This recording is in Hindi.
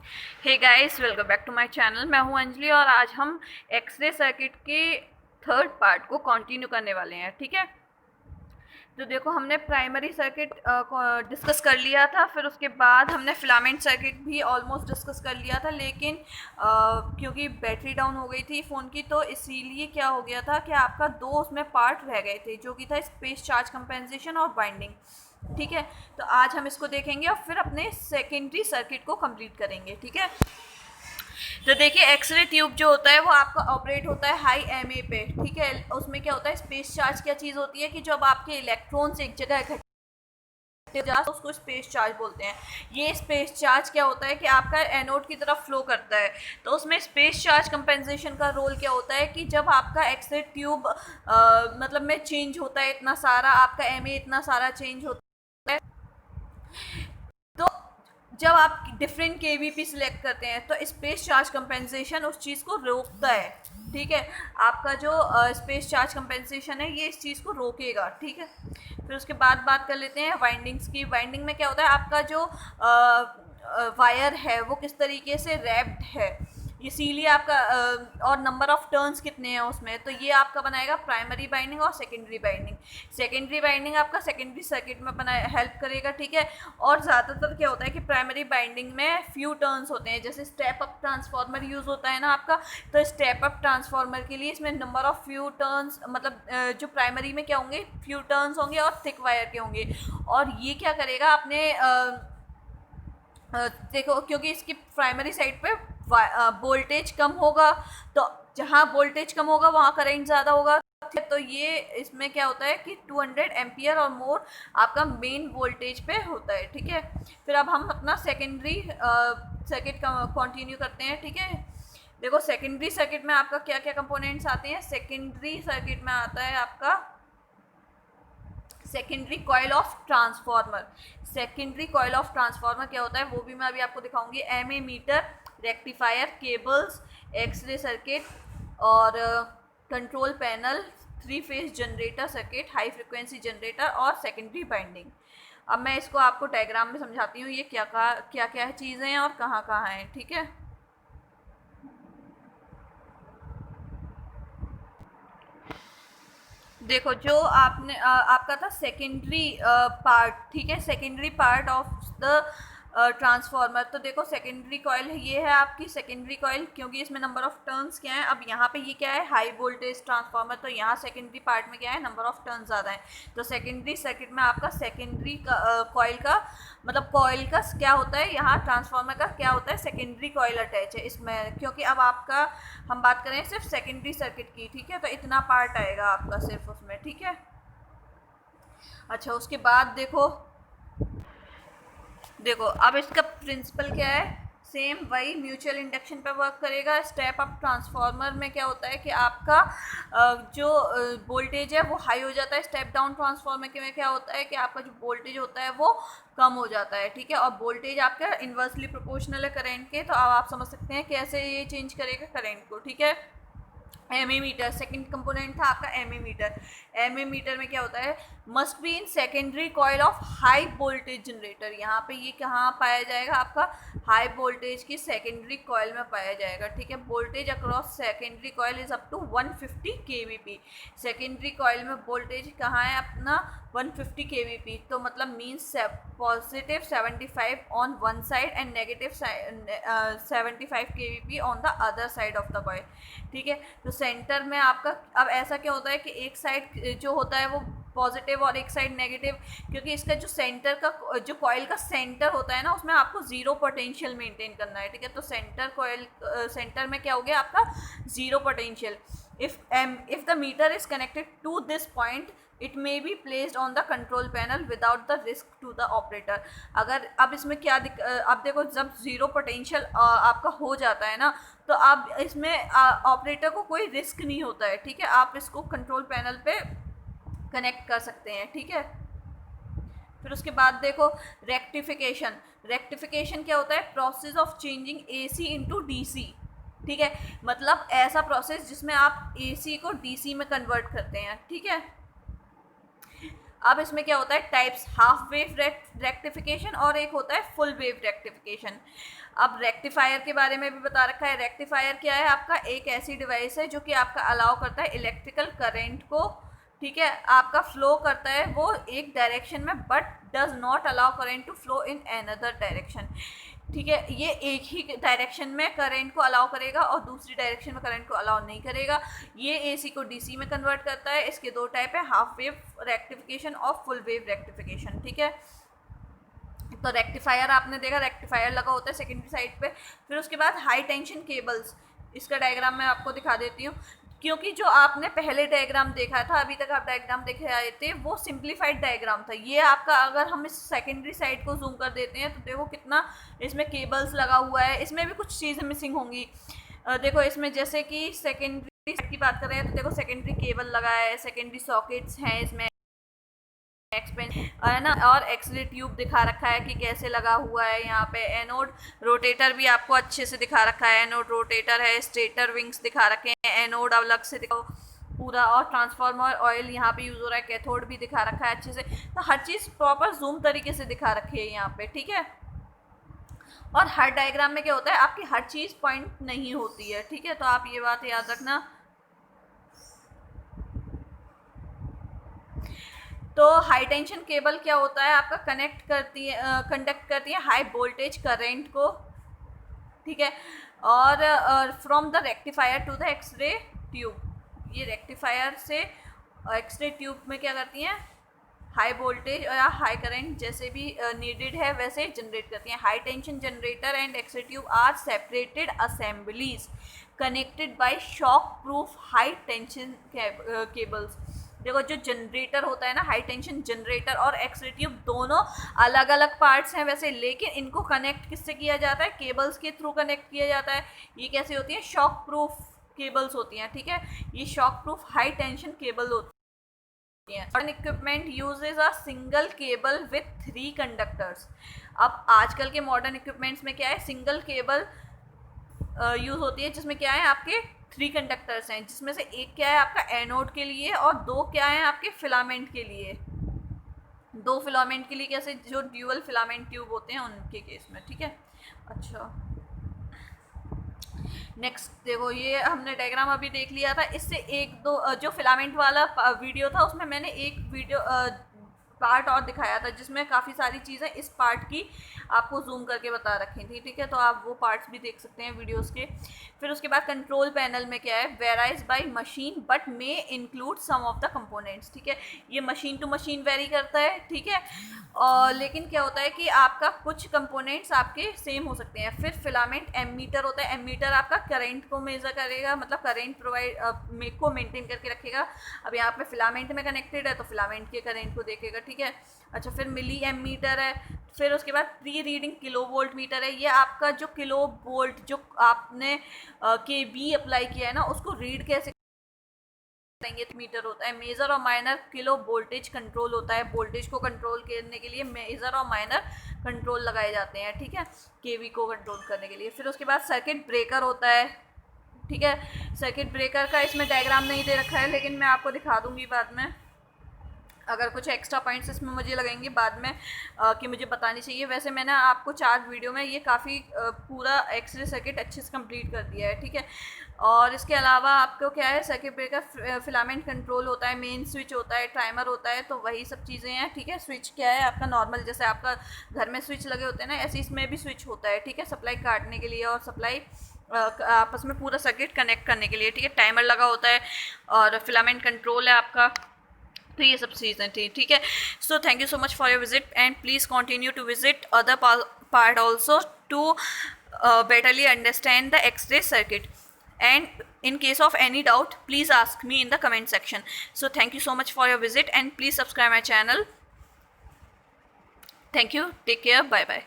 Hey guys, welcome back to my channel. मैं हूं अंजलि और आज हम एक्सरे सर्किट के थर्ड पार्ट को कंटिन्यू करने वाले हैं। ठीक है, तो देखो हमने प्राइमरी सर्किट डिस्कस कर लिया था, फिर उसके बाद हमने फिलामेंट सर्किट भी ऑलमोस्ट डिस्कस कर लिया था, लेकिन क्योंकि बैटरी डाउन हो गई थी फ़ोन की, तो इसीलिए क्या हो गया था कि आपका दो उसमें पार्ट रह गए थे, जो कि था स्पेस चार्ज कंपेंसेशन और बाइंडिंग। ठीक है, तो आज हम इसको देखेंगे और फिर अपने सेकेंडरी सर्किट को कंप्लीट करेंगे। ठीक है, तो देखिए एक्सरे ट्यूब जो होता है वो आपका ऑपरेट होता है हाई एमए पे। ठीक है, उसमें क्या होता है, स्पेस चार्ज क्या चीज़ होती है कि जब आपके इलेक्ट्रॉन्स एक जगह इकट्ठे हो जाते हैं तो उसको स्पेस चार्ज बोलते हैं। ये स्पेस चार्ज क्या होता है कि आपका एनोड की तरफ फ्लो करता है, तो उसमें स्पेस चार्ज कंपेंसेशन का रोल क्या होता है कि जब आपका एक्सरे ट्यूब मतलब में चेंज होता है, इतना सारा आपका एमए इतना सारा चेंज होता है, तो जब आप डिफरेंट केवीपी सिलेक्ट करते हैं तो स्पेस चार्ज कंपेंसेशन उस चीज़ को रोकता है। ठीक है, आपका जो स्पेस चार्ज कंपेंसेशन है ये इस चीज़ को रोकेगा। ठीक है, फिर उसके बाद बात कर लेते हैं वाइंडिंग्स की। वाइंडिंग में क्या होता है, आपका जो वायर है वो किस तरीके से रैप्ड है, इसीलिए आपका और नंबर ऑफ टर्न्स कितने हैं उसमें, तो ये आपका बनाएगा प्राइमरी बाइंडिंग और सेकेंडरी बाइंडिंग। सेकेंडरी बाइंडिंग आपका सेकेंडरी सर्किट में बना हेल्प करेगा। ठीक है, और ज़्यादातर क्या होता है कि प्राइमरी बाइंडिंग में फ्यू टर्न्स होते हैं, जैसे स्टेप अप ट्रांसफार्मर यूज़ होता है ना आपका, तो स्टेप अप ट्रांसफार्मर के लिए इसमें नंबर ऑफ फ्यू टर्न्स मतलब जो प्राइमरी में क्या होंगे, फ्यू टर्न्स होंगे और थिक वायर के होंगे। और ये क्या करेगा अपने देखो, क्योंकि इसकी प्राइमरी साइड पे वोल्टेज कम होगा, तो जहाँ वोल्टेज कम होगा वहाँ करंट ज़्यादा होगा। तो ये इसमें क्या होता है कि 200 एम्पियर और मोर आपका मेन वोल्टेज पे होता है। ठीक है, फिर अब हम अपना सेकेंडरी सर्किट कंटिन्यू करते हैं। ठीक है, देखो सेकेंडरी सर्किट में आपका क्या क्या कंपोनेंट्स आते हैं। सेकेंडरी सर्किट में आता है आपका secondary coil of transformer. Secondary coil of transformer क्या होता है वो भी मैं अभी आपको दिखाऊंगी। MA meter, rectifier, cables, x ray circuit और control panel, three phase generator circuit, high frequency generator और सेकेंडरी बाइंडिंग। अब मैं इसको आपको डायग्राम में समझाती हूँ ये क्या क्या चीज़ें हैं और कहाँ कहाँ हैं। ठीक है, देखो जो आपने आपका था सेकेंडरी पार्ट। ठीक है, secondary part of the transformer. तो देखो सेकेंडरी कॉइल ये है आपकी सेकेंडरी कॉइल, क्योंकि इसमें नंबर ऑफ टर्न्स क्या है, अब यहाँ पे ये क्या है, हाई वोल्टेज ट्रांसफार्मर, तो यहाँ सेकेंडरी पार्ट में क्या है, नंबर ऑफ टर्न्स ज़्यादा है। तो सेकेंडरी सर्किट में आपका सेकेंडरी कॉइल का मतलब कॉइल का क्या होता है, यहाँ ट्रांसफार्मर का क्या होता है, सेकेंडरी कॉइल अटैच है इसमें, क्योंकि अब आपका हम बात करें सिर्फ सेकेंडरी सर्किट की। ठीक है, तो इतना पार्ट आएगा आपका सिर्फ उसमें। ठीक है, अच्छा उसके बाद देखो, देखो अब इसका प्रिंसिपल क्या है, सेम वही म्यूचुअल इंडक्शन पे वर्क करेगा। स्टेप अप ट्रांसफार्मर में क्या होता है कि आपका जो वोल्टेज है वो हाई हो जाता है। स्टेप डाउन ट्रांसफार्मर के में क्या होता है कि आपका जो वोल्टेज होता है वो कम हो जाता है। ठीक है, और वोल्टेज आपका इन्वर्सली प्रोपोर्शनल है करंट के, तो अब आप समझ सकते हैं कैसे ये चेंज करेगा करंट को। ठीक है, एमए मीटर सेकंड कंपोनेंट था आपका एमए मीटर। एमए मीटर में क्या होता है, must be in secondary coil of high voltage generator. यहाँ पे ये कहाँ पाया जाएगा, आपका हाई वोल्टेज की सेकेंडरी कॉइल में पाया जाएगा। ठीक है, voltage across secondary coil is up to 150 K V P. Secondary coil में वोल्टेज कहाँ है अपना 150 केवीपी, तो मतलब means positive 75 on one side and negative 75 K V P on the other side of the coil. ठीक है, तो सेंटर में आपका अब ऐसा क्या होता है कि एक साइड जो होता है वो पॉजिटिव और एक साइड नेगेटिव, क्योंकि इसका जो सेंटर का जो कॉइल का सेंटर होता है ना उसमें आपको जीरो पोटेंशियल मेंटेन करना है। ठीक है, तो सेंटर कॉइल सेंटर में क्या हो गया आपका zero potential. if the meter is connected to this point it may be placed on the control panel without the risk to the operator। अगर अब इसमें क्या अब देखो जब जीरो पोटेंशियल आपका हो जाता है ना, तो अब इसमें ऑपरेटर को कोई रिस्क नहीं होता है। ठीक है, आप इसको कंट्रोल पैनल पे कनेक्ट कर सकते हैं। ठीक है, फिर उसके बाद देखो रेक्टिफिकेशन। रेक्टिफिकेशन क्या होता है, process of changing AC into DC. ठीक है, मतलब ऐसा प्रोसेस जिसमें आप एसी को डीसी में कन्वर्ट करते हैं। ठीक है, अब इसमें क्या होता है टाइप्स, हाफ वेव रेक्टिफिकेशन और एक होता है फुल वेव रेक्टिफिकेशन। अब रेक्टिफायर के बारे में भी बता रखा है। रेक्टिफायर क्या है आपका, एक ऐसी डिवाइस है जो कि आपका अलाउ करता है इलेक्ट्रिकल करंट को, ठीक है, आपका फ्लो करता है वो एक डायरेक्शन में, but does not allow current to flow in another direction, ठीक है। ये एक ही डायरेक्शन में करंट को अलाउ करेगा और दूसरी डायरेक्शन में करंट को अलाउ नहीं करेगा। ये एसी को डीसी में कन्वर्ट करता है। इसके दो टाइप है, हाफ वेव रेक्टिफिकेशन और फुल वेव रेक्टिफिकेशन, ठीक है। तो रेक्टिफायर आपने देखा, रेक्टिफायर लगा होता है सेकेंडरी साइड पे। फिर उसके बाद हाई टेंशन केबल्स, इसका डायग्राम मैं आपको दिखा देती हूँ, क्योंकि जो आपने पहले डायग्राम देखा था, अभी तक आप डायग्राम देखे आए थे, वो सिंप्लीफाइड डायग्राम था। ये आपका अगर हम इस सेकेंडरी साइड को जूम कर देते हैं तो देखो कितना इसमें केबल्स लगा हुआ है। इसमें भी कुछ चीज़ें मिसिंग होंगी। देखो इसमें जैसे कि सेकेंडरी की बात कर रहे हैं तो देखो सेकेंडरी केबल लगा है, सेकेंडरी सॉकेट्स हैं इसमें, है ना, और एक्सरे ट्यूब दिखा रखा है कि कैसे लगा हुआ है यहाँ पे। एनोड रोटेटर भी आपको अच्छे से दिखा रखा है, एनोड रोटेटर है, स्टेटर विंग्स दिखा रखे हैं, एनोड अलग से दिखा पूरा, और ट्रांसफार्मर ऑयल यहाँ पे यूज़ हो रहा है, कैथोड भी दिखा रखा है अच्छे से। तो हर चीज़ प्रॉपर जूम तरीके से दिखा रखी है यहाँ पे, ठीक है। और हर डायग्राम में क्या होता है, आपकी हर चीज़ पॉइंट नहीं होती है, ठीक है, तो आप ये बात याद रखना। तो हाई टेंशन केबल क्या होता है आपका, कंडक्ट करती है हाई वोल्टेज करंट को, ठीक है, और from the rectifier to the X-ray tube. ये रेक्टिफायर से एक्सरे ट्यूब में क्या करती हैं, हाई वोल्टेज या हाई करंट जैसे भी नीडेड है वैसे जनरेट करती हैं। High tension generator and X-ray tube are separated assemblies connected by shock proof high tension cables. देखो जो जनरेटर होता है ना, हाई टेंशन जनरेटर और एक्सरे ट्यूब दोनों अलग अलग पार्ट्स हैं वैसे, लेकिन इनको कनेक्ट किससे किया जाता है, केबल्स के थ्रू कनेक्ट किया जाता है। ये कैसे होती है, शॉक प्रूफ केबल्स होती हैं, ठीक है। ये shock proof high tension cable होती हैं। और equipment uses a single cable with 3 conductors. अब आजकल के मॉडर्न इक्विपमेंट्स में क्या है, सिंगल केबल यूज होती है, जिसमें क्या है आपके 3 कंडक्टर्स हैं, जिसमें से एक क्या है आपका एनोड के लिए और 2 क्या है आपके फिलामेंट के लिए। 2 फिलामेंट के लिए कैसे, जो ड्यूअल फिलामेंट ट्यूब होते हैं उनके केस में, ठीक है। अच्छा नेक्स्ट देखो, ये हमने डायग्राम अभी देख लिया था। इससे एक दो जो फिलामेंट वाला वीडियो था उसमें मैंने एक वीडियो पार्ट और दिखाया था जिसमें काफ़ी सारी चीज़ें इस पार्ट की आपको जूम करके बता रखी थी, ठीक है, तो आप वो पार्ट्स भी देख सकते हैं वीडियोस के। फिर उसके बाद कंट्रोल पैनल में क्या है, varies by machine but may include some of the components, ठीक है। ये मशीन टू मशीन वेरी करता है, ठीक है, और लेकिन क्या होता है कि आपका कुछ कंपोनेंट्स आपके सेम हो सकते हैं। फिर फिलामेंट एमीटर होता है, एमीटर आपका करंट को मेजर करेगा, मतलब करंट प्रोवाइड को मेंटेन करके रखेगा। अब यहाँ पे फिलामेंट में कनेक्टेड है तो फिलामेंट के करंट को देखेगा, ठीक है। अच्छा फिर मिली एमीटर है। फिर उसके बाद pre reading kilo volt meter है, ये आपका जो किलो वोल्ट जो आपने के बी अप्लाई किया है ना उसको रीड कैसे करेंगे, मीटर होता है। मेजर और माइनर किलो वोल्टेज कंट्रोल होता है, वोल्टेज को कंट्रोल करने के लिए मेजर और माइनर कंट्रोल लगाए जाते हैं, ठीक है, केवी को कंट्रोल करने के लिए। फिर उसके बाद सर्किट ब्रेकर होता है, ठीक है। सर्किट ब्रेकर का इसमें डायग्राम नहीं दे रखा है लेकिन मैं आपको दिखा दूंगी बाद में, अगर कुछ एक्स्ट्रा पॉइंट्स इसमें मुझे लगेंगे बाद में कि मुझे बतानी चाहिए। वैसे मैंने आपको 4 वीडियो में ये काफ़ी पूरा एक्सरे सर्किट अच्छे से कंप्लीट कर दिया है, ठीक है। और इसके अलावा आपको क्या है, सर्किट ब्रेकर फिलामेंट कंट्रोल होता है, मेन स्विच होता है, टाइमर होता है, तो वही सब चीज़ें हैं, ठीक है। स्विच क्या है आपका नॉर्मल, जैसे आपका घर में स्विच लगे होते हैं ना, ऐसे इसमें भी स्विच होता है, ठीक है, सप्लाई काटने के लिए और सप्लाई आपस में पूरा सर्किट कनेक्ट करने के लिए, ठीक है। टाइमर लगा होता है और फिलामेंट कंट्रोल है आपका, तो ये सब चीज़ें थी, ठीक है। So thank you so much for your visit and please continue to visit other part also to betterly understand the X-ray circuit, and in case of any doubt please ask me in the comment section. So thank you so much for your visit and please subscribe my channel. Thank you, take care, bye bye.